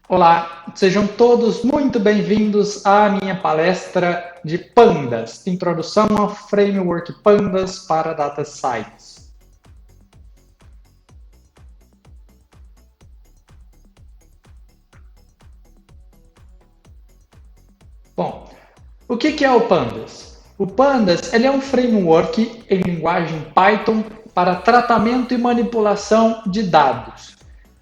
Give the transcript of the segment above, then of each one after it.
Olá, sejam todos muito bem-vindos à minha palestra de Pandas, Introdução ao Framework Pandas para Data Science. Bom, o que é o Pandas? O Pandas ele é um framework em linguagem Python para tratamento e manipulação de dados.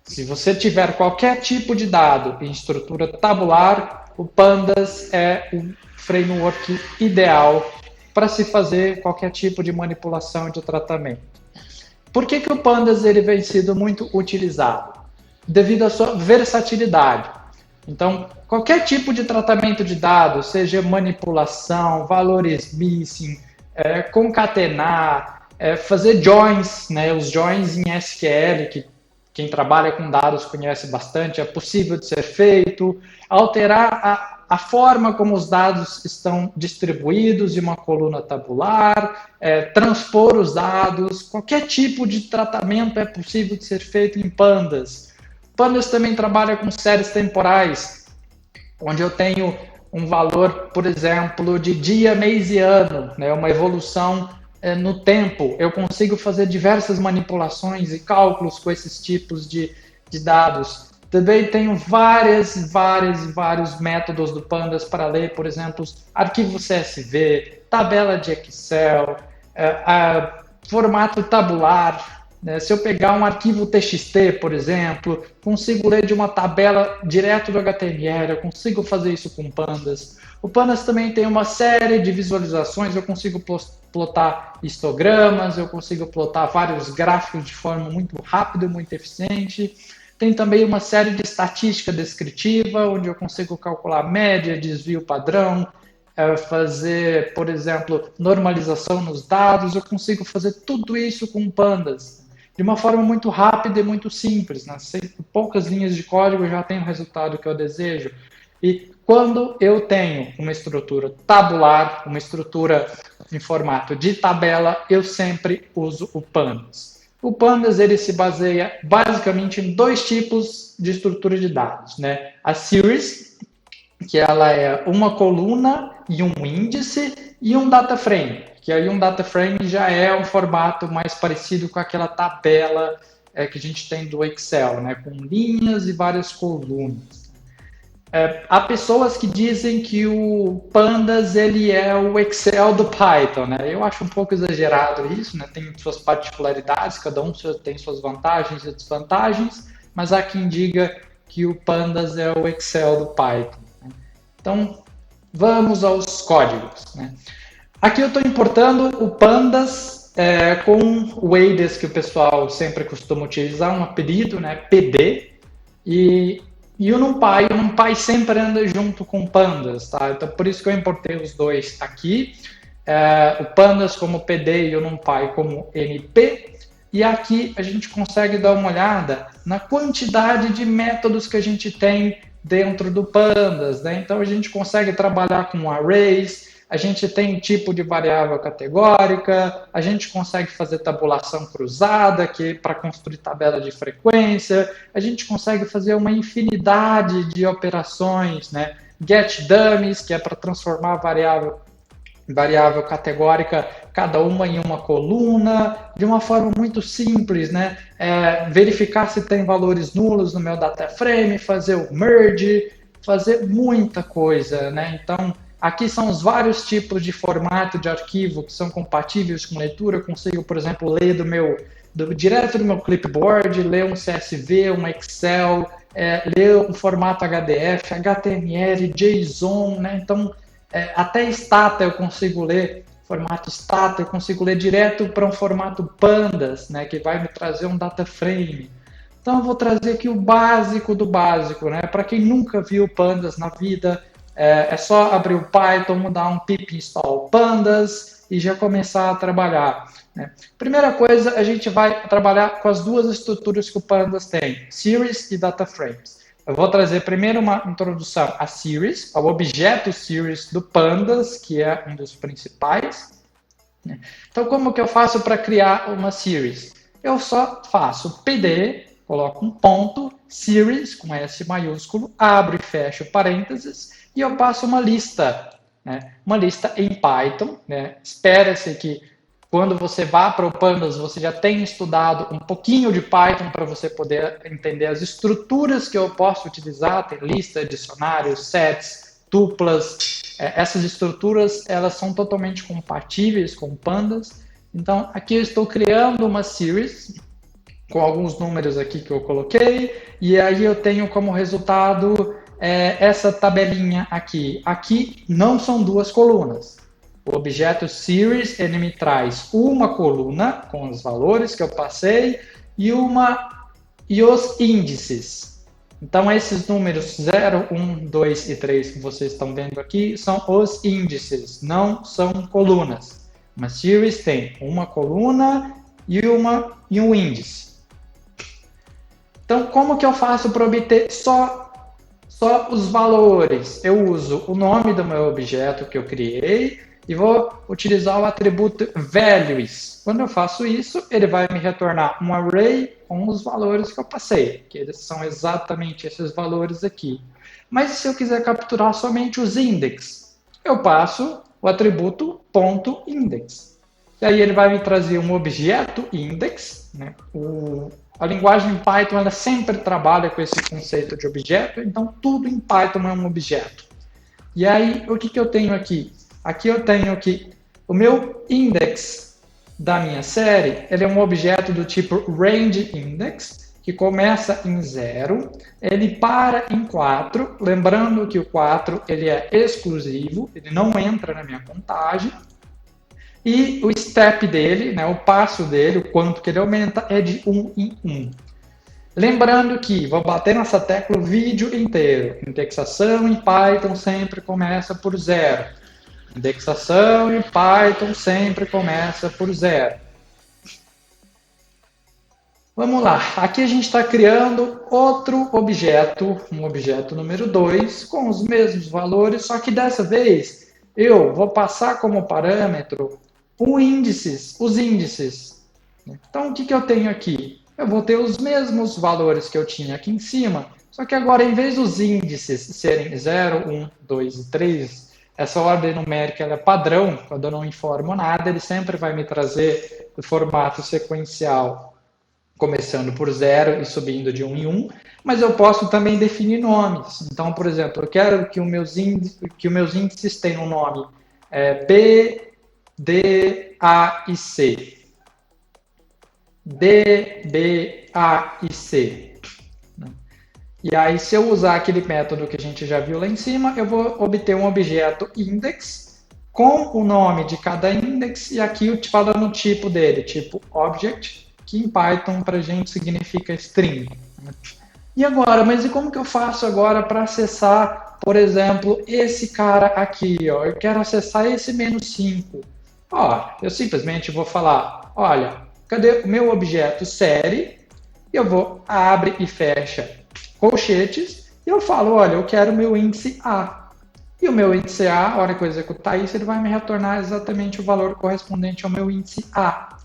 Se você tiver qualquer tipo de dado em estrutura tabular, o Pandas é o framework ideal para se fazer qualquer tipo de manipulação de tratamento. Por que o Pandas ele vem sendo muito utilizado? Devido à sua versatilidade. Então, qualquer tipo de tratamento de dados, seja manipulação, valores missing, concatenar, fazer joins, né, os joins em SQL, que quem trabalha com dados conhece bastante, é possível de ser feito, alterar a forma como os dados estão distribuídos de uma coluna tabular, transpor os dados, qualquer tipo de tratamento é possível de ser feito em Pandas. Pandas também trabalha com séries temporais, onde eu tenho um valor, por exemplo, de dia, mês e ano, né, uma evolução no tempo. Eu consigo fazer diversas manipulações e cálculos com esses tipos de dados. Também tenho vários métodos do Pandas para ler, por exemplo, arquivo CSV, tabela de Excel, formato tabular. Se eu pegar um arquivo TXT, por exemplo, consigo ler de uma tabela direto do HTML, eu consigo fazer isso com Pandas. O Pandas também tem uma série de visualizações, eu consigo plotar histogramas, eu consigo plotar vários gráficos de forma muito rápida e muito eficiente. Tem também uma série de estatística descritiva, onde eu consigo calcular média, desvio padrão, fazer, por exemplo, normalização nos dados, eu consigo fazer tudo isso com Pandas de uma forma muito rápida e muito simples. Né? Em poucas linhas de código eu já tenho o resultado que eu desejo. E quando eu tenho uma estrutura tabular, uma estrutura em formato de tabela, eu sempre uso o Pandas. O Pandas ele se baseia basicamente em dois tipos de estrutura de dados. Né? A series, que ela é uma coluna e um índice, e um data frame, que aí um data frame já é um formato mais parecido com aquela tabela que a gente tem do Excel, né, com linhas e várias colunas. Há pessoas que dizem que o Pandas ele é o Excel do Python, né? Eu acho um pouco exagerado isso, né? Tem suas particularidades, cada um tem suas vantagens e desvantagens, mas há quem diga que o Pandas é o Excel do Python. Né? Então, vamos aos códigos. Né? Aqui eu estou importando o Pandas com o ADES que o pessoal sempre costuma utilizar, um apelido, né? PD, e o NumPy sempre anda junto com o Pandas, tá? Então por isso que eu importei os dois aqui, o Pandas como PD e o NumPy como NP, e aqui a gente consegue dar uma olhada na quantidade de métodos que a gente tem dentro do Pandas, né? Então a gente consegue trabalhar com arrays, a gente tem tipo de variável categórica, a gente consegue fazer tabulação cruzada, que é para construir tabela de frequência, a gente consegue fazer uma infinidade de operações, né? Get dummies, que é para transformar variável categórica, cada uma em uma coluna, de uma forma muito simples, né? Verificar se tem valores nulos no meu data frame, fazer o merge, fazer muita coisa, né? Então, aqui são os vários tipos de formato de arquivo que são compatíveis com leitura. Eu consigo, por exemplo, ler direto do meu clipboard, ler um CSV, um Excel, ler um formato HDF, HTML, JSON, né? Então, até Stata eu consigo ler, formato Stata, eu consigo ler direto para um formato Pandas, né? Que vai me trazer um data frame. Então, eu vou trazer aqui o básico do básico, né? Para quem nunca viu Pandas na vida, é só abrir o Python, dar um pip install pandas e já começar a trabalhar. Né? Primeira coisa, a gente vai trabalhar com as duas estruturas que o Pandas tem, series e data frames. Eu vou trazer primeiro uma introdução à series, ao objeto series do Pandas, que é um dos principais. Então, como que eu faço para criar uma series? Eu só faço pd, coloco um ponto, series, com S maiúsculo, abro e fecho parênteses, e eu passo uma lista, né? Uma lista em Python, né? Espera-se que quando você vá para o Pandas, você já tenha estudado um pouquinho de Python para você poder entender as estruturas que eu posso utilizar, tem lista, dicionários, sets, tuplas. Essas estruturas, elas são totalmente compatíveis com Pandas. Então, aqui eu estou criando uma series, com alguns números aqui que eu coloquei, e aí eu tenho como resultado essa tabelinha aqui. Aqui não são duas colunas. O objeto series, ele me traz uma coluna com os valores que eu passei e os índices. Então, esses números 0, 1, 2 e 3 que vocês estão vendo aqui são os índices, não são colunas. Uma series tem uma coluna e um índice. Então, como que eu faço para obter só os valores? Eu uso o nome do meu objeto que eu criei e vou utilizar o atributo values. Quando eu faço isso, ele vai me retornar um array com os valores que eu passei, que eles são exatamente esses valores aqui. Mas se eu quiser capturar somente os index, eu passo o atributo .index. E aí ele vai me trazer um objeto index, né? A linguagem Python ela sempre trabalha com esse conceito de objeto, então tudo em Python é um objeto. E aí, o que eu tenho aqui? Aqui eu tenho que o meu index da minha série, ele é um objeto do tipo rangeIndex, que começa em 0, ele para em 4, lembrando que o 4 ele é exclusivo, ele não entra na minha contagem, e o step dele, né, o passo dele, o quanto que ele aumenta, é de 1 em 1. Lembrando que, vou bater nessa tecla o vídeo inteiro, indexação em Python sempre começa por 0. Indexação em Python sempre começa por 0. Vamos lá, aqui a gente está criando outro objeto, um objeto número 2, com os mesmos valores, só que dessa vez eu vou passar como parâmetro os índices. Então, o que eu tenho aqui? Eu vou ter os mesmos valores que eu tinha aqui em cima, só que agora, em vez dos índices serem 0, 1, 2 e 3, essa ordem numérica ela é padrão, quando eu não informo nada, ele sempre vai me trazer o formato sequencial, começando por 0 e subindo de 1 em 1, mas eu posso também definir nomes. Então, por exemplo, eu quero que os meus índices tenham um nome B, D, A e C. D, B, A e C. E aí, se eu usar aquele método que a gente já viu lá em cima, eu vou obter um objeto index com o nome de cada index e aqui falando o tipo dele, tipo object, que em Python para a gente significa string. E agora, mas e como que eu faço agora para acessar, por exemplo, esse cara aqui? Ó, eu quero acessar esse -5. Ó, eu simplesmente vou falar, olha, cadê o meu objeto série? Eu vou abre e fecha colchetes, e eu falo, olha, eu quero o meu índice A. E o meu índice A, a hora que eu executar isso, ele vai me retornar exatamente o valor correspondente ao meu índice A.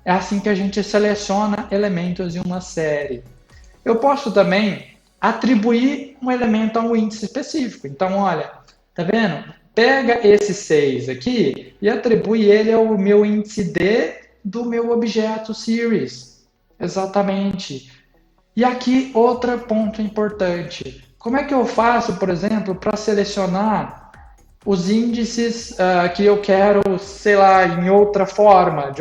É assim que a gente seleciona elementos em uma série. Eu posso também atribuir um elemento a um índice específico. Então, olha, tá vendo? Pega esse 6 aqui e atribui ele ao meu índice D do meu objeto series. Exatamente. E aqui, outro ponto importante. Como é que eu faço, por exemplo, para selecionar os índices que eu quero, sei lá, em outra forma,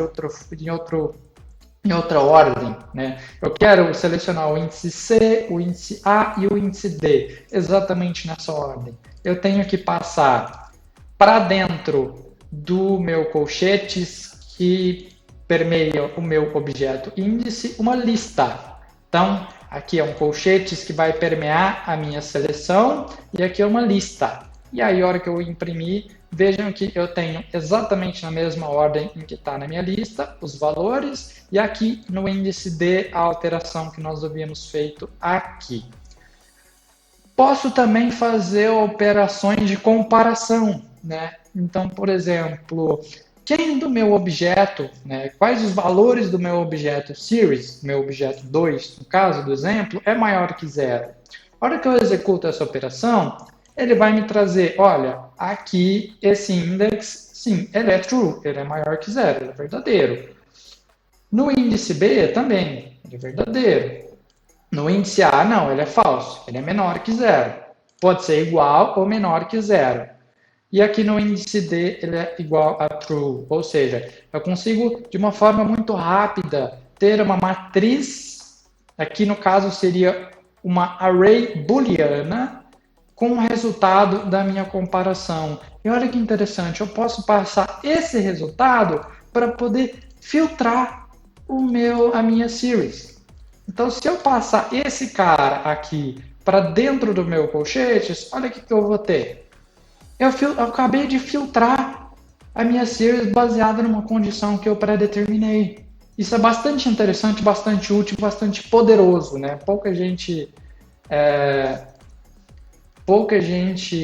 em outra ordem, né? Eu quero selecionar o índice C, o índice A e o índice D, exatamente nessa ordem. Eu tenho que passar para dentro do meu colchetes que permeia o meu objeto índice uma lista. Então, aqui é um colchetes que vai permear a minha seleção e aqui é uma lista. E aí, a hora que eu imprimir, vejam que eu tenho exatamente na mesma ordem em que está na minha lista os valores e aqui no índice D a alteração que nós havíamos feito aqui. Posso também fazer operações de comparação, né? Então, por exemplo, quem do meu objeto, né, quais os valores do meu objeto series, meu objeto 2, no caso do exemplo, é maior que zero. A hora que eu executo essa operação, ele vai me trazer, olha, aqui esse index, sim, ele é true, ele é maior que zero, ele é verdadeiro. No índice B também, ele é verdadeiro. No índice A, não, ele é falso, ele é menor que zero. Pode ser igual ou menor que zero. E aqui no índice D, ele é igual a true, ou seja, eu consigo, de uma forma muito rápida, ter uma matriz, aqui no caso seria uma array booleana, com o resultado da minha comparação. E olha que interessante, eu posso passar esse resultado para poder filtrar a minha series. Então, se eu passar esse cara aqui para dentro do meu colchetes, olha o que eu vou ter. Eu acabei de filtrar a minha series baseada numa condição que eu pré-determinei. Isso é bastante interessante, bastante útil, bastante poderoso, né? Pouca gente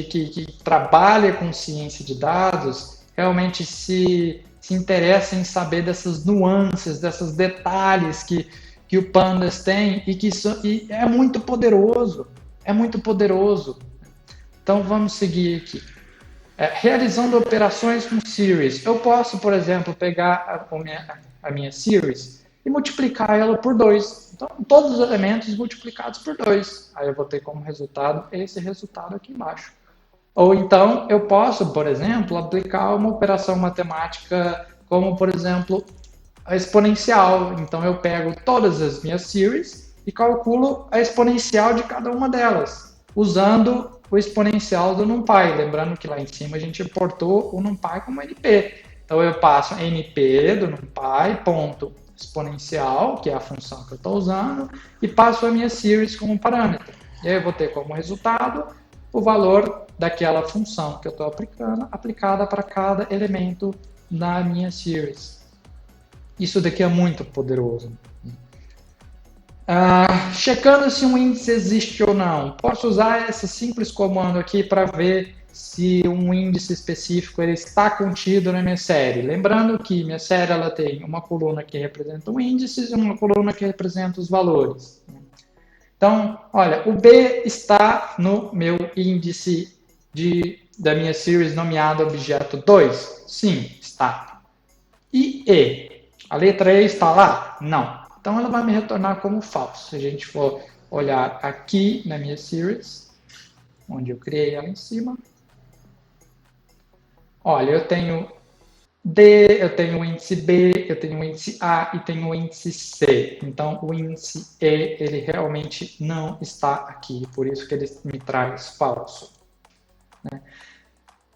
que trabalha com ciência de dados realmente se interessa em saber dessas nuances, desses detalhes que o Pandas tem e é muito poderoso. É muito poderoso. Então vamos seguir aqui. Realizando operações com series. Eu posso, por exemplo, pegar a minha series e multiplicar ela por 2. Então, todos os elementos multiplicados por 2. Aí eu vou ter como resultado esse resultado aqui embaixo. Ou então, eu posso, por exemplo, aplicar uma operação matemática como, por exemplo, a exponencial. Então, eu pego todas as minhas series e calculo a exponencial de cada uma delas, usando o exponencial do NumPy. Lembrando que lá em cima a gente importou o NumPy como NP. Então, eu passo NP do NumPy, ponto exponencial, que é a função que eu estou usando, e passo a minha series como parâmetro. E aí eu vou ter como resultado o valor daquela função que eu estou aplicando, aplicada para cada elemento da minha series. Isso daqui é muito poderoso. Checando se um índice existe ou não. Posso usar esse simples comando aqui para ver se um índice específico ele está contido na minha série. Lembrando que minha série ela tem uma coluna que representa o índice e uma coluna que representa os valores. Então, olha, o B está no meu índice da minha series nomeada objeto 2? Sim, está. E? A letra E está lá? Não. Então, ela vai me retornar como falso. Se a gente for olhar aqui na minha series, onde eu criei ela em cima, olha, eu tenho D, eu tenho o índice B, eu tenho o índice A e tenho o índice C. Então, o índice E, ele realmente não está aqui, por isso que ele me traz falso. Né?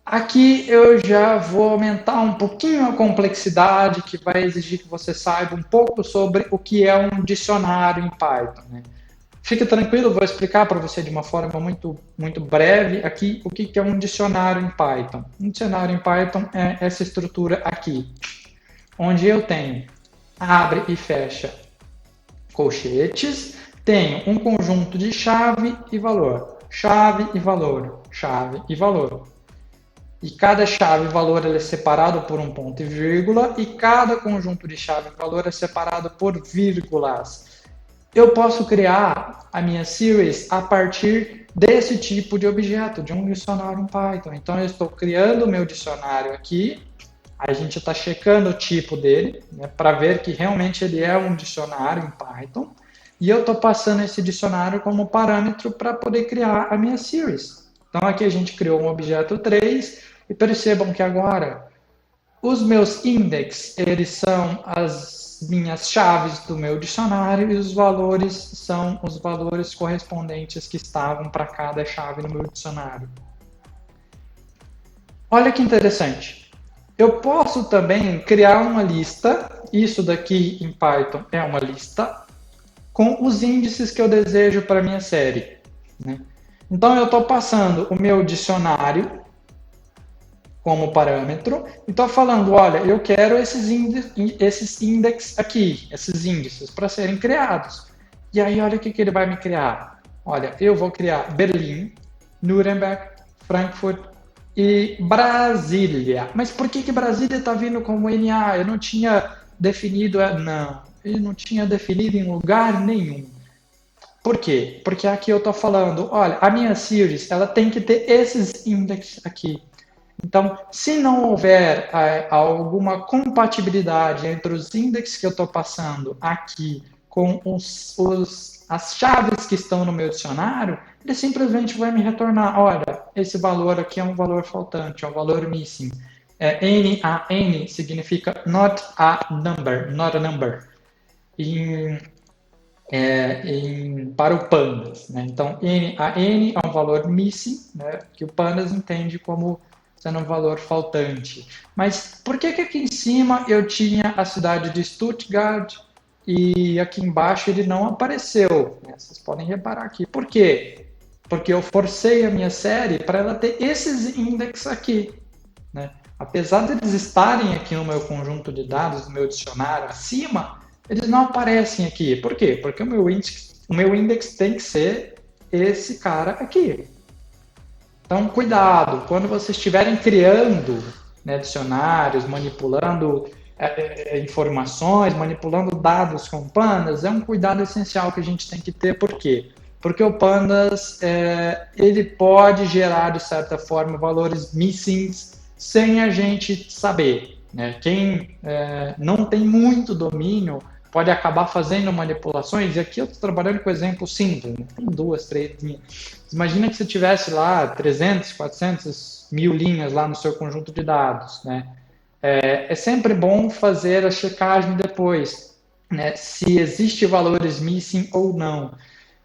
Aqui eu já vou aumentar um pouquinho a complexidade, que vai exigir que você saiba um pouco sobre o que é um dicionário em Python. Né? Fique tranquilo, vou explicar para você de uma forma muito, muito breve aqui o que é um dicionário em Python. Um dicionário em Python é essa estrutura aqui, onde eu tenho abre e fecha colchetes, tenho um conjunto de chave e valor, chave e valor, chave e valor. E cada chave e valor é separado por um ponto e vírgula, e cada conjunto de chave e valor é separado por vírgulas. Eu posso criar a minha series a partir desse tipo de objeto, de um dicionário em Python. Então, eu estou criando o meu dicionário aqui, a gente está checando o tipo dele, né, para ver que realmente ele é um dicionário em Python, e eu estou passando esse dicionário como parâmetro para poder criar a minha series. Então, aqui a gente criou um objeto 3, e percebam que agora os meus index, eles são as minhas chaves do meu dicionário e os valores são os valores correspondentes que estavam para cada chave no meu dicionário. Olha que interessante. Eu posso também criar uma lista, isso daqui em Python é uma lista, com os índices que eu desejo para a minha série. Né? Então eu estou passando o meu dicionário como parâmetro, e estou falando, olha, eu quero esses index aqui, esses índices, para serem criados. E aí, olha o que ele vai me criar. Olha, eu vou criar Berlim, Nuremberg, Frankfurt, e Brasília. Mas por que Brasília está vindo como NA? Eu não tinha definido, não, eu não tinha definido em lugar nenhum. Por quê? Porque aqui eu estou falando, olha, a minha series, ela tem que ter esses index aqui. Então, se não houver alguma compatibilidade entre os indexes que eu estou passando aqui com as chaves que estão no meu dicionário, ele simplesmente vai me retornar, olha, esse valor aqui é um valor faltante, é um valor missing. N significa not a number, not a number. Para o Pandas, né? Então, N é um valor missing, né? Que o Pandas entende como sendo um valor faltante. Mas por que aqui em cima eu tinha a cidade de Stuttgart e aqui embaixo ele não apareceu? Né? Vocês podem reparar aqui. Por quê? Porque eu forcei a minha série para ela ter esses índices aqui. Né? Apesar de eles estarem aqui no meu conjunto de dados, no meu dicionário acima, eles não aparecem aqui. Por quê? Porque o meu index tem que ser esse cara aqui. Então, cuidado, quando vocês estiverem criando, né, dicionários, manipulando informações, manipulando dados com pandas, é um cuidado essencial que a gente tem que ter. Por quê? Porque o pandas ele pode gerar, de certa forma, valores missing sem a gente saber. Né? Quem não tem muito domínio pode acabar fazendo manipulações, e aqui eu estou trabalhando com exemplo simples, né? Tem 2, 3 linhas. Imagina que você tivesse lá 300, 400 mil linhas lá no seu conjunto de dados. Né? É sempre bom fazer a checagem depois, né? Se existe valores missing ou não.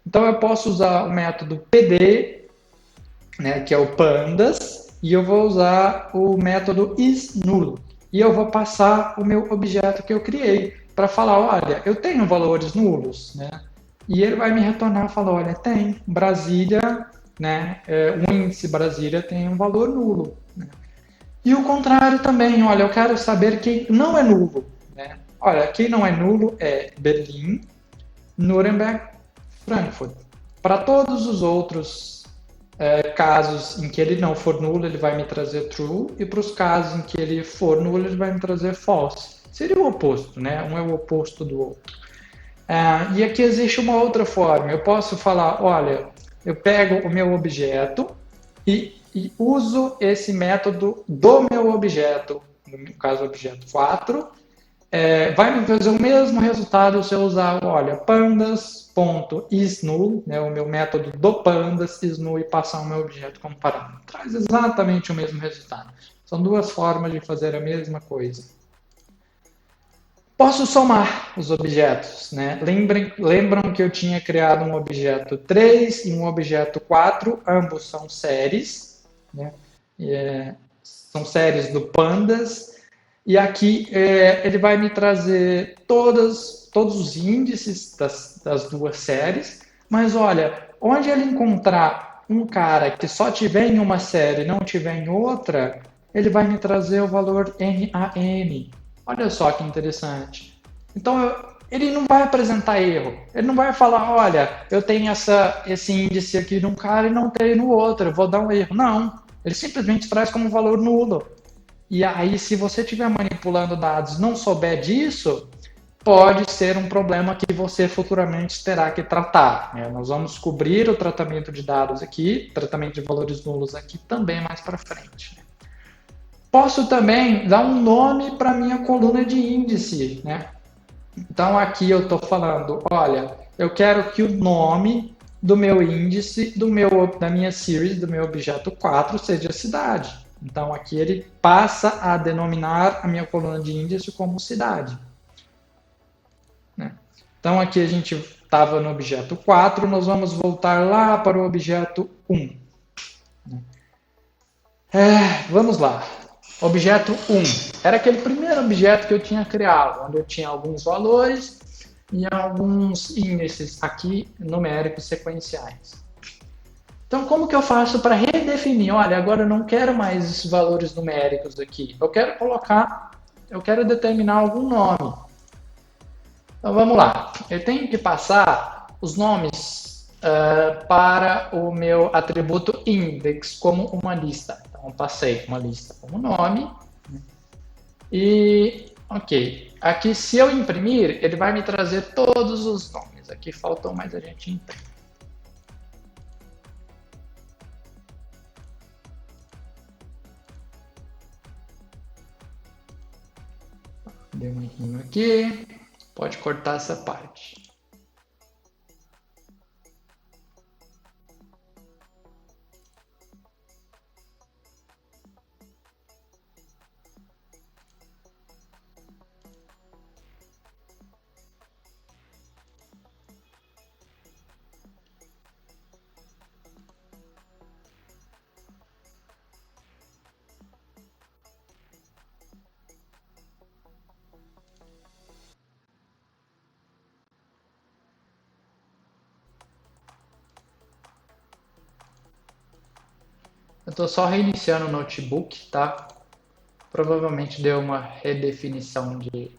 Então eu posso usar o método PD, né, que é o pandas, e eu vou usar o método isNull, e eu vou passar o meu objeto que eu criei para falar, olha, eu tenho valores nulos, né? E ele vai me retornar e falar, olha, tem, Brasília, né, o índice Brasília tem um valor nulo. Né? E o contrário também, olha, eu quero saber quem não é nulo. Né? Olha, quem não é nulo é Berlim, Nuremberg, Frankfurt. Para todos os outros casos em que ele não for nulo, ele vai me trazer true, e para os casos em que ele for nulo, ele vai me trazer false. Seria o oposto, né? Um é o oposto do outro. E aqui existe uma outra forma. Eu posso falar, olha, eu pego o meu objeto e uso esse método do meu objeto, no caso o objeto 4, vai me fazer o mesmo resultado se eu usar, olha, pandas.isNull, né, o meu método do pandas, isNull, e passar o meu objeto como parâmetro. Traz exatamente o mesmo resultado. São duas formas de fazer a mesma coisa. Posso somar os objetos. Né? Lembram que eu tinha criado um objeto 3 e um objeto 4, ambos são séries. Né? São séries do pandas. E aqui ele vai me trazer todos os índices das duas séries. Mas olha, onde ele encontrar um cara que só tiver em uma série e não tiver em outra, ele vai me trazer o valor NaN. Olha só que interessante. Então, ele não vai apresentar erro. Ele não vai falar, olha, eu tenho esse índice aqui num cara e não tenho no outro, eu vou dar um erro. Não. Ele simplesmente traz como valor nulo. E aí, se você estiver manipulando dados e não souber disso, pode ser um problema que você futuramente terá que tratar. Né? Nós vamos cobrir o tratamento de dados aqui, tratamento de valores nulos aqui também mais para frente. Posso também dar um nome para minha coluna de índice, né? Então aqui eu estou falando, olha, eu quero que o nome do meu índice, da minha series, do meu objeto 4, seja cidade. Então aqui ele passa a denominar a minha coluna de índice como cidade. Né? Então aqui a gente estava no objeto 4, nós vamos voltar lá para o objeto 1. Vamos lá. Objeto 1 era aquele primeiro objeto que eu tinha criado, onde eu tinha alguns valores e alguns índices aqui numéricos sequenciais. Então, como que eu faço para redefinir? Olha, agora eu não quero mais esses valores numéricos aqui. Eu quero determinar algum nome. Então, vamos lá. Eu tenho que passar os nomes para o meu atributo index como uma lista. Então, Então, passei uma lista como nome. E, ok. Aqui, se eu imprimir, ele vai me trazer todos os nomes. Aqui faltou mais a gente imprimir. Dei um errinho aqui. Pode cortar essa parte. Eu estou só reiniciando o notebook, tá? Provavelmente deu uma redefinição de...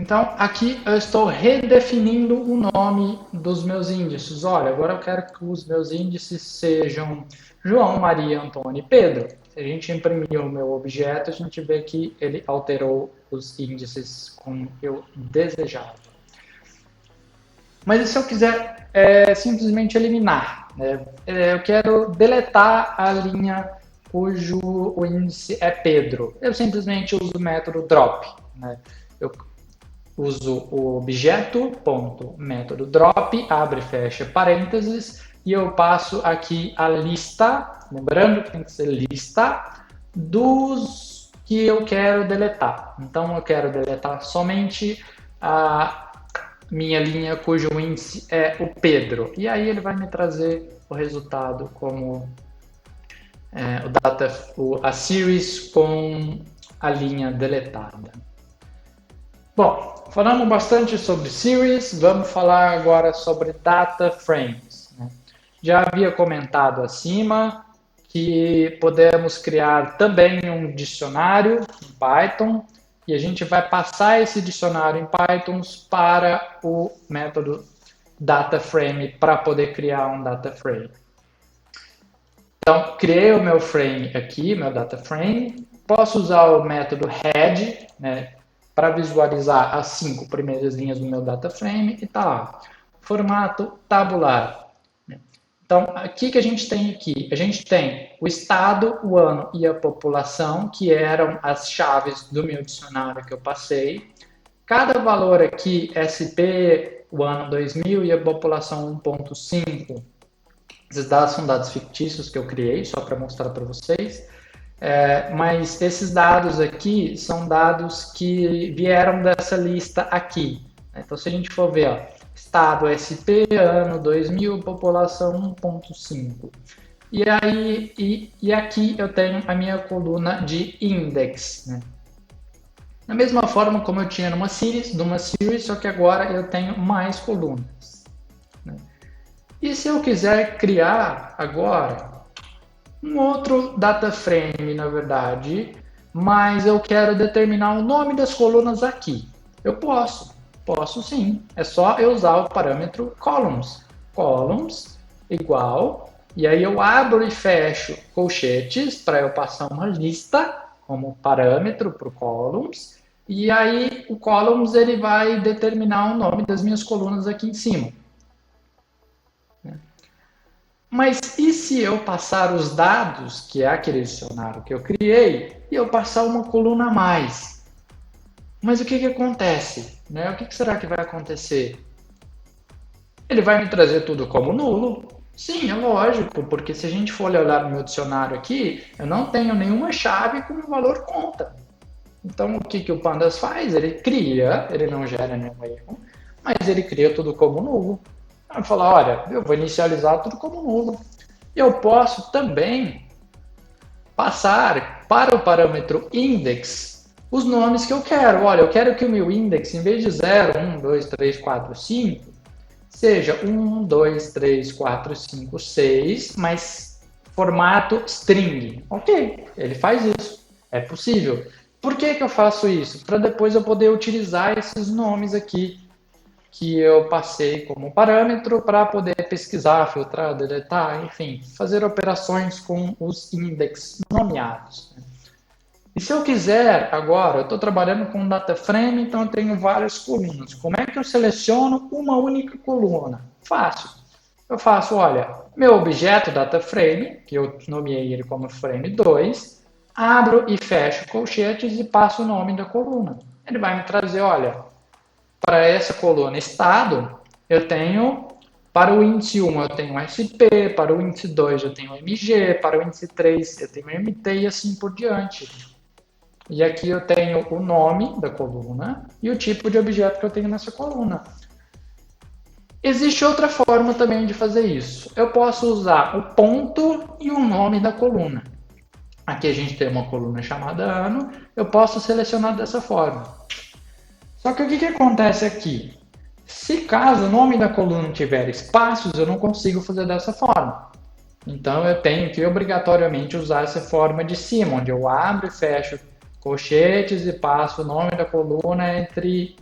Então, aqui eu estou redefinindo o nome dos meus índices. Olha, agora eu quero que os meus índices sejam João, Maria, Antônio e Pedro. Se a gente imprimir o meu objeto, a gente vê que ele alterou os índices como eu desejava. Mas e se eu quiser simplesmente eliminar? Né? Eu quero deletar a linha cujo o índice é Pedro. Eu simplesmente uso o método drop. Né? Eu uso o objeto.método drop, abre e fecha parênteses, e eu passo aqui a lista, lembrando que tem que ser lista, dos que eu quero deletar. Então eu quero deletar somente a minha linha cujo índice é o Pedro. E aí ele vai me trazer o resultado como a series com a linha deletada. Bom, falamos bastante sobre series, vamos falar agora sobre data frames. Né? Já havia comentado acima que podemos criar também um dicionário em Python e a gente vai passar esse dicionário em Python para o método DataFrame para poder criar um DataFrame. Então, criei o meu frame aqui, meu DataFrame, posso usar o método head, né, para visualizar as 5 primeiras linhas do meu DataFrame e tá lá, formato tabular. Então, o que a gente tem aqui? A gente tem o estado, o ano e a população, que eram as chaves do meu dicionário que eu passei. Cada valor aqui, SP, o ano 2000 e a população 1.5, esses dados são dados fictícios que eu criei, só para mostrar para vocês. Mas esses dados aqui são dados que vieram dessa lista aqui. Então, se a gente for ver, ó, estado SP, ano 2000, população 1.5. E aí, e aqui eu tenho a minha coluna de index. Né? Da mesma forma como eu tinha numa series, só que agora eu tenho mais colunas. Né? E se eu quiser criar agora um outro data frame, na verdade, mas eu quero determinar o nome das colunas aqui. Eu posso sim. É só eu usar o parâmetro columns. Columns igual, e aí eu abro e fecho colchetes para eu passar uma lista como parâmetro para o columns, e aí o columns ele vai determinar o nome das minhas colunas aqui em cima. Mas e se eu passar os dados, que é aquele dicionário que eu criei, e eu passar uma coluna a mais? Mas o que acontece? Né? O que será que vai acontecer? Ele vai me trazer tudo como nulo, Sim, é lógico, porque se a gente for olhar no meu dicionário aqui, eu não tenho nenhuma chave com o valor conta. Então, o que, que o Pandas faz? Ele cria, ele não gera nenhum erro, mas ele cria tudo como nulo. Ele fala, olha, eu vou inicializar tudo como nulo. Eu posso também passar para o parâmetro index os nomes que eu quero. Olha, eu quero que o meu index, em vez de 0, 1, 2, 3, 4, 5, seja 1, 2, 3, 4, 5, 6, mas formato string. Ok, ele faz isso. É possível. Por que, que eu faço isso? Para depois eu poder utilizar esses nomes aqui que eu passei como parâmetro para poder pesquisar, filtrar, deletar, enfim, fazer operações com os index nomeados. E se eu quiser, agora, eu estou trabalhando com um data frame, então eu tenho várias colunas. Como é que eu seleciono uma única coluna? Fácil. Eu faço, olha, meu objeto data frame, que eu nomeei ele como frame 2, abro e fecho colchetes e passo o nome da coluna. Ele vai me trazer, olha, para essa coluna estado, eu tenho, para o índice 1 eu tenho SP, para o índice 2 eu tenho MG, para o índice 3 eu tenho MT e assim por diante. E aqui eu tenho o nome da coluna e o tipo de objeto que eu tenho nessa coluna. Existe outra forma também de fazer isso. Eu posso usar o ponto e o nome da coluna. Aqui a gente tem uma coluna chamada ano, eu posso selecionar dessa forma. Só que o que acontece aqui? Se caso o nome da coluna tiver espaços, eu não consigo fazer dessa forma. Então eu tenho que obrigatoriamente usar essa forma de cima, onde eu abro e fecho colchetes e passo o nome da coluna entre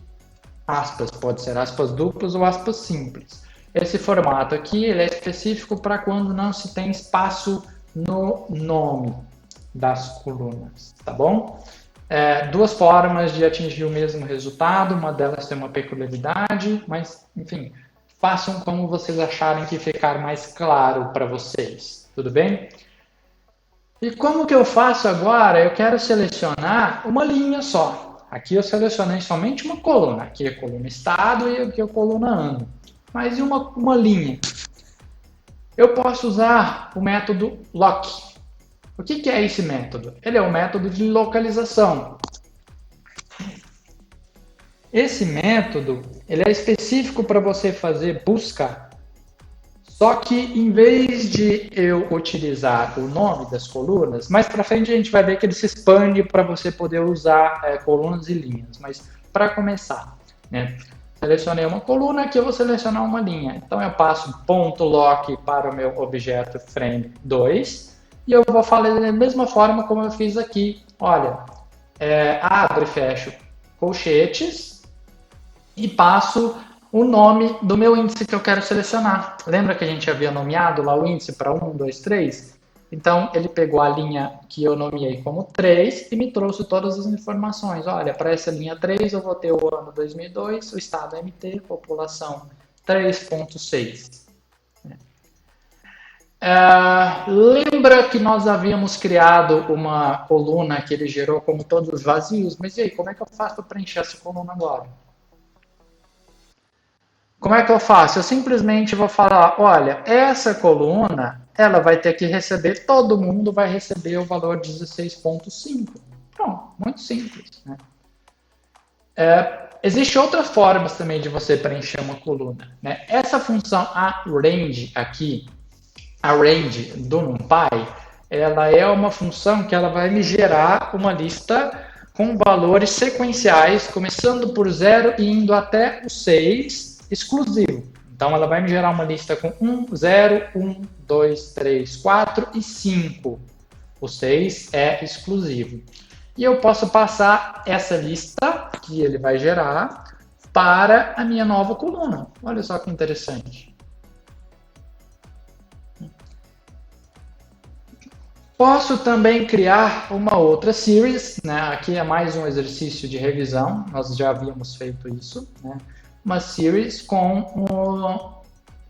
aspas, pode ser aspas duplas ou aspas simples. Esse formato aqui ele é específico para quando não se tem espaço no nome das colunas, tá bom? Duas formas de atingir o mesmo resultado, uma delas tem uma peculiaridade, mas, enfim, façam como vocês acharem que ficar mais claro para vocês, tudo bem? E como que eu faço agora? Eu quero selecionar uma linha só. Aqui eu selecionei somente uma coluna. Aqui é a coluna estado e aqui é a coluna ano. Mas e uma linha? Eu posso usar o método lock. O que é esse método? Ele é um método de localização. Esse método ele é específico para você fazer busca. Só que em vez de eu utilizar o nome das colunas, mais para frente a gente vai ver que ele se expande para você poder usar colunas e linhas. Mas para começar, né, selecionei uma coluna, aqui eu vou selecionar uma linha. Então eu passo ponto .lock para o meu objeto frame 2 e eu vou fazer da mesma forma como eu fiz aqui. Olha, abro e fecho colchetes e passo o nome do meu índice que eu quero selecionar. Lembra que a gente havia nomeado lá o índice para 1, 2, 3? Então, ele pegou a linha que eu nomeei como 3 e me trouxe todas as informações. Olha, para essa linha 3 eu vou ter o ano 2002, o estado MT, população 3.6. Lembra que nós havíamos criado uma coluna que ele gerou como todos vazios? Mas e aí, como é que eu faço para preencher essa coluna agora? Como é que eu faço? Eu simplesmente vou falar, olha, essa coluna, ela vai ter que receber, todo mundo vai receber o valor 16.5. Pronto, muito simples. Né? Existem outras formas também de você preencher uma coluna. Né? Essa função arrange aqui, arrange do NumPy, ela é uma função que ela vai me gerar uma lista com valores sequenciais, começando por 0 e indo até o 6, exclusivo. Então, ela vai me gerar uma lista com 1, 0, 1, 2, 3, 4 e 5. O 6 é exclusivo. E eu posso passar essa lista que ele vai gerar para a minha nova coluna. Olha só que interessante. Posso também criar uma outra series, né? Aqui é mais um exercício de revisão, nós já havíamos feito isso, né? Uma series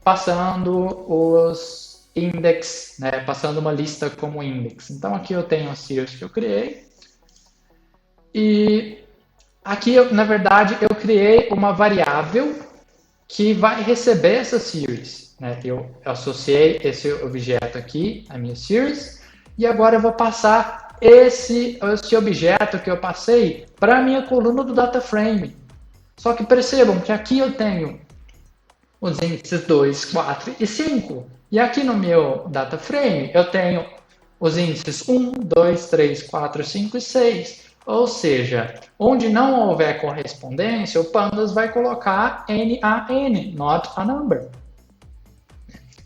passando os index, né? Passando uma lista como index. Então aqui eu tenho a series que eu criei e aqui, na verdade, eu criei uma variável que vai receber essa series, né? Eu associei esse objeto aqui, a minha series, e agora eu vou passar esse objeto que eu passei para a minha coluna do data frame. Só que percebam que aqui eu tenho os índices 2, 4 e 5. E aqui no meu data frame eu tenho os índices 1, 2, 3, 4, 5 e 6. Ou seja, onde não houver correspondência, o Pandas vai colocar NaN, not a number.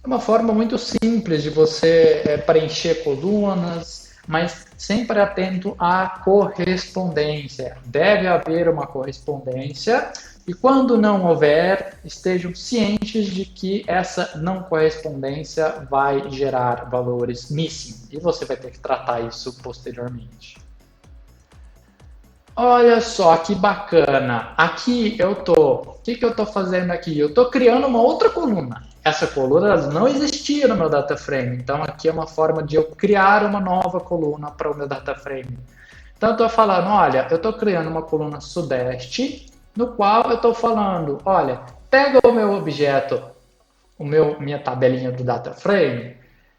É uma forma muito simples de você preencher colunas, mas sempre atento à correspondência. Deve haver uma correspondência e quando não houver, estejam cientes de que essa não correspondência vai gerar valores missing e você vai ter que tratar isso posteriormente. Olha só que bacana. Aqui eu tô. O que eu tô fazendo aqui? Eu tô criando uma outra coluna. Essa coluna não existia no meu data frame. Então aqui é uma forma de eu criar uma nova coluna para o meu data frame. Então eu tô falando, olha, eu tô criando uma coluna sudeste, no qual eu tô falando, olha, pega o meu objeto, minha tabelinha do data frame,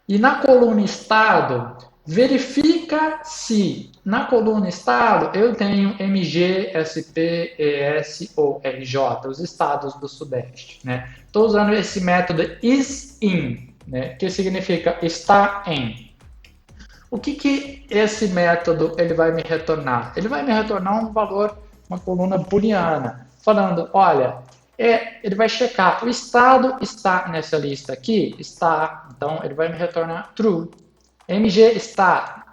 e na coluna estado, verifica se na coluna estado eu tenho MG, SP, ES ou RJ, os estados do Sudeste. Né? Estou usando esse método isIn, né? Que significa está em. O que esse método ele vai me retornar? Ele vai me retornar um valor, uma coluna booleana, falando, olha, ele vai checar, o estado está nessa lista aqui? Está, então ele vai me retornar true. MG está.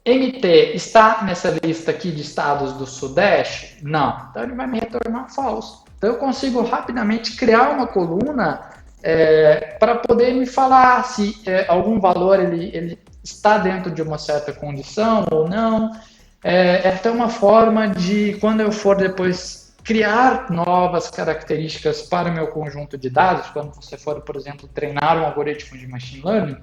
MT está nessa lista aqui de estados do Sudeste? Não. Então ele vai me retornar false. Então eu consigo rapidamente criar uma coluna para poder me falar se algum valor ele está dentro de uma certa condição ou não. É até uma forma de, quando eu for depois criar novas características para o meu conjunto de dados, quando você for, por exemplo, treinar um algoritmo de machine learning,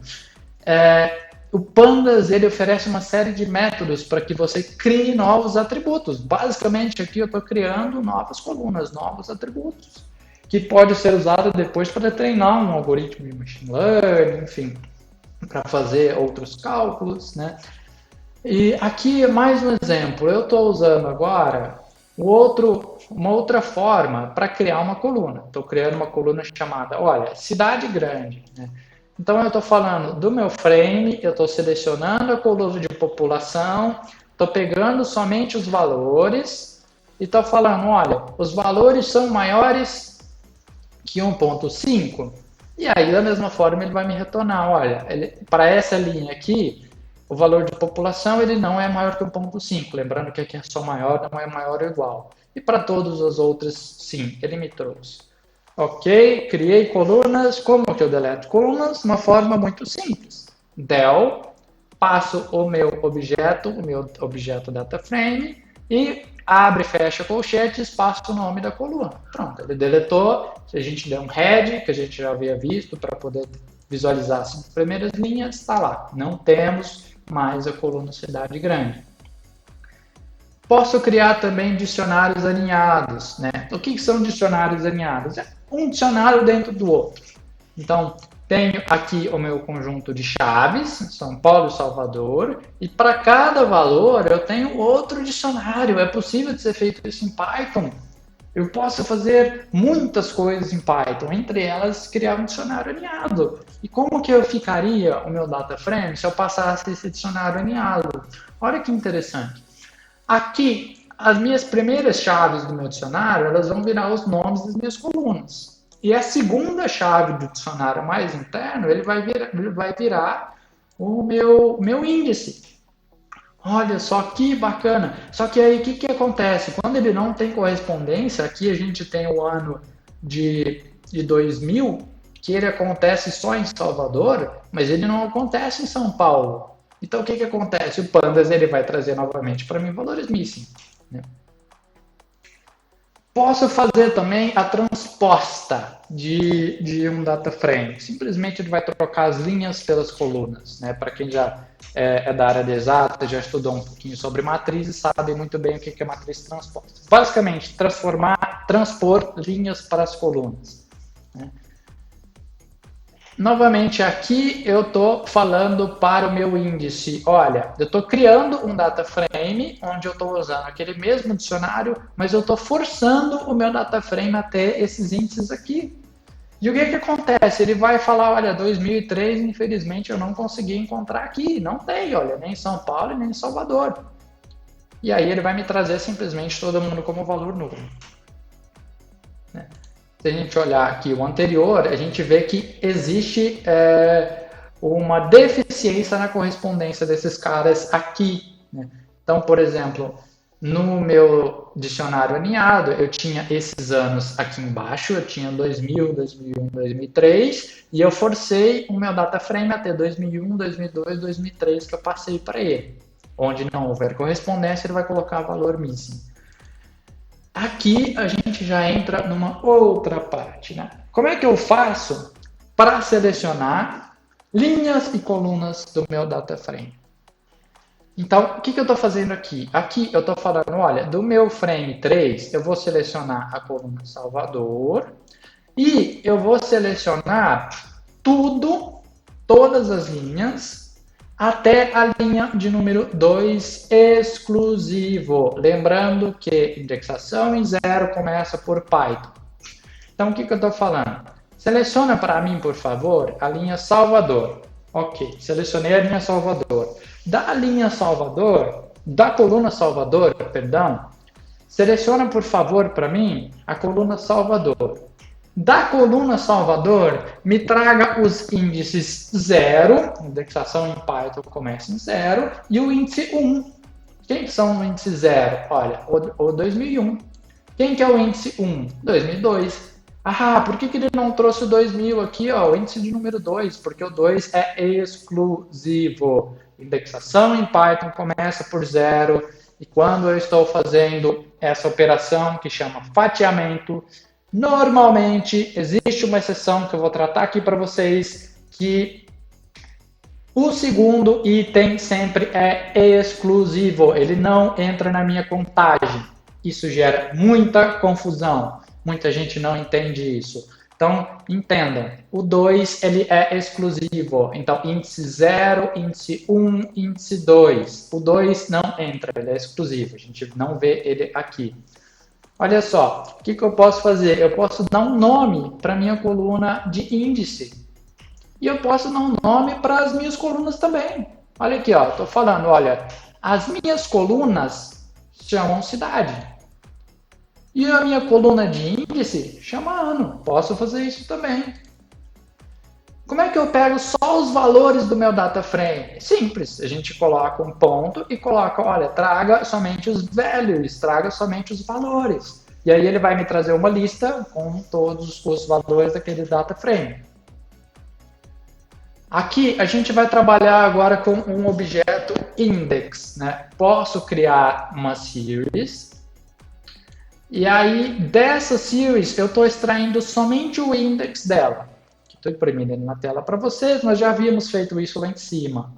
o Pandas ele oferece uma série de métodos para que você crie novos atributos. Basicamente, aqui eu estou criando novas colunas, novos atributos, que pode ser usado depois para treinar um algoritmo de machine learning, enfim, para fazer outros cálculos, né? E aqui mais um exemplo. Eu estou usando agora uma outra forma para criar uma coluna. Estou criando uma coluna chamada, olha, cidade grande, né? Então, eu estou falando do meu frame, eu estou selecionando a coluna de população, estou pegando somente os valores e estou falando, olha, os valores são maiores que 1.5. E aí, da mesma forma, ele vai me retornar, olha, para essa linha aqui, o valor de população ele não é maior que 1.5. Lembrando que aqui é só maior, não é maior ou igual. E para todas as outras, sim, ele me trouxe. Ok, criei colunas. Como que eu deleto colunas? Uma forma muito simples. Del, passo o meu objeto data frame e abre e fecha colchetes, passo o nome da coluna. Pronto, ele deletou. Se a gente der um head, que a gente já havia visto para poder visualizar as primeiras linhas, está lá. Não temos mais a coluna cidade grande. Posso criar também dicionários alinhados, né? O que são dicionários alinhados? É um dicionário dentro do outro. Então, tenho aqui o meu conjunto de chaves, São Paulo e Salvador, e para cada valor eu tenho outro dicionário. É possível de ser feito isso em Python. Eu posso fazer muitas coisas em Python, entre elas criar um dicionário alinhado. E como que eu ficaria o meu data frame se eu passasse esse dicionário alinhado? Olha que interessante. Aqui, as minhas primeiras chaves do meu dicionário, elas vão virar os nomes das minhas colunas. E a segunda chave do dicionário mais interno, ele vai virar o meu índice. Olha só que bacana. Só que aí, o que acontece? Quando ele não tem correspondência, aqui a gente tem o ano de 2000, que ele acontece só em Salvador, mas ele não acontece em São Paulo. Então, o que acontece? O Pandas ele vai trazer novamente para mim valores missing. Né? posso fazer também a transposta de um data frame. Simplesmente ele vai trocar as linhas pelas colunas, né? Para quem já é da área de exata, já estudou um pouquinho sobre matrizes, sabe muito bem o que é matriz transposta. Basicamente, transpor linhas para as colunas, né? Novamente, aqui eu estou falando para o meu índice. Olha, eu estou criando um data frame onde eu estou usando aquele mesmo dicionário, mas eu estou forçando o meu data frame a ter esses índices aqui. E o que acontece? Ele vai falar, olha, 2003, infelizmente, eu não consegui encontrar aqui. Não tem, olha, nem em São Paulo, nem em Salvador. E aí ele vai me trazer simplesmente todo mundo como valor nulo. Se a gente olhar aqui o anterior, a gente vê que existe uma deficiência na correspondência desses caras aqui, né? Então, por exemplo, no meu dicionário alinhado, eu tinha esses anos aqui embaixo, eu tinha 2000, 2001, 2003, e eu forcei o meu data frame até 2001, 2002, 2003, que eu passei para ele. Onde não houver correspondência, ele vai colocar valor missing. Aqui a gente já entra numa outra parte, né? Como é que eu faço para selecionar linhas e colunas do meu data frame? Então, o que eu estou fazendo aqui? Aqui eu estou falando, olha, do meu frame 3, eu vou selecionar a coluna Salvador e eu vou selecionar todas as linhas, até a linha de número 2 exclusivo. Lembrando que indexação em 0 começa por Python. Então, o que eu estou falando? Seleciona para mim, por favor, a linha Salvador. Ok, selecionei a linha Salvador. Da linha Salvador, da coluna Salvador, perdão, seleciona, por favor, para mim, a coluna Salvador. Da coluna Salvador, me traga os índices 0, indexação em Python começa em 0, e o índice 1. Quem que são o índice 0? Olha, o 2001. Quem que é o índice 1? 2002. Ah, por que ele não trouxe o 2000 aqui? Ó, o índice de número 2, porque o 2 é exclusivo. Indexação em Python começa por 0, e quando eu estou fazendo essa operação que chama fatiamento, normalmente existe uma exceção que eu vou tratar aqui para vocês, que o segundo item sempre é exclusivo, ele não entra na minha contagem. Isso gera muita confusão, muita gente não entende isso. Então, entendam, o 2 ele é exclusivo, então índice 0, índice 1, índice 2. O 2 não entra, ele é exclusivo, a gente não vê ele aqui. Olha só, o que eu posso fazer? Eu posso dar um nome para a minha coluna de índice. E eu posso dar um nome para as minhas colunas também. Olha aqui, estou falando, olha, as minhas colunas chamam cidade. E a minha coluna de índice chama ano. Posso fazer isso também. Como é que eu pego só os valores do meu data frame? Simples, a gente coloca um ponto e coloca, olha, traga somente os values, traga somente os valores. E aí ele vai me trazer uma lista com todos os valores daquele data frame. Aqui a gente vai trabalhar agora com um objeto index, né? Posso criar uma series. E aí, dessa series, eu estou extraindo somente o index dela. Estou imprimindo na tela para vocês, nós já havíamos feito isso lá em cima.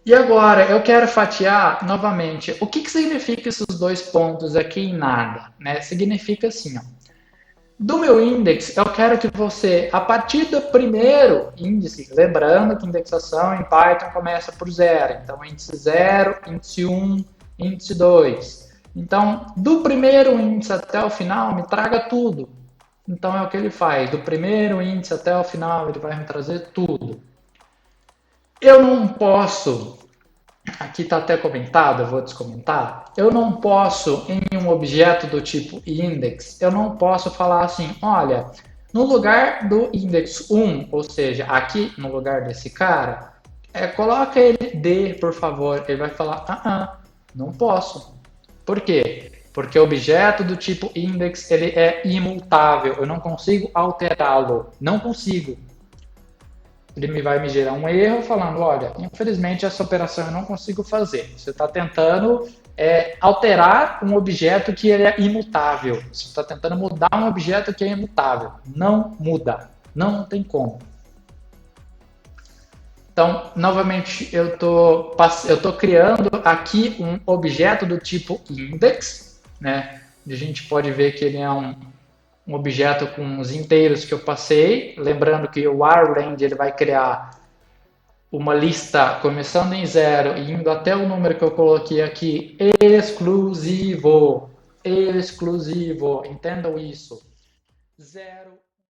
E agora, eu quero fatiar novamente. O que significa esses dois pontos aqui em nada? Né? Significa assim, ó. Do meu index, eu quero que você, a partir do primeiro índice, lembrando que indexação em Python começa por 0. Então, índice 0, índice 1, índice 2. Então, do primeiro índice até o final, me traga tudo. Então, é o que ele faz. Do primeiro índice até o final, ele vai me trazer tudo. Eu não posso, aqui está até comentado, eu vou descomentar. Eu não posso, em um objeto do tipo index, eu não posso falar assim, olha, no lugar do index 1, ou seja, aqui no lugar desse cara, coloca ele D, por favor. Ele vai falar, não posso. Por quê? Porque o objeto do tipo index, ele é imutável, eu não consigo alterá-lo, não consigo. Ele vai me gerar um erro falando, olha, infelizmente essa operação eu não consigo fazer. Você está tentando é alterar um objeto que ele é imutável. Você está tentando mudar um objeto que é imutável. Não muda. Não tem como. Então, novamente, eu tô criando aqui um objeto do tipo index, né? A gente pode ver que ele é um objeto com os inteiros que eu passei. Lembrando que o arrange ele vai criar uma lista começando em 0 e indo até o número que eu coloquei aqui, exclusivo. Exclusivo. Entendam isso. 0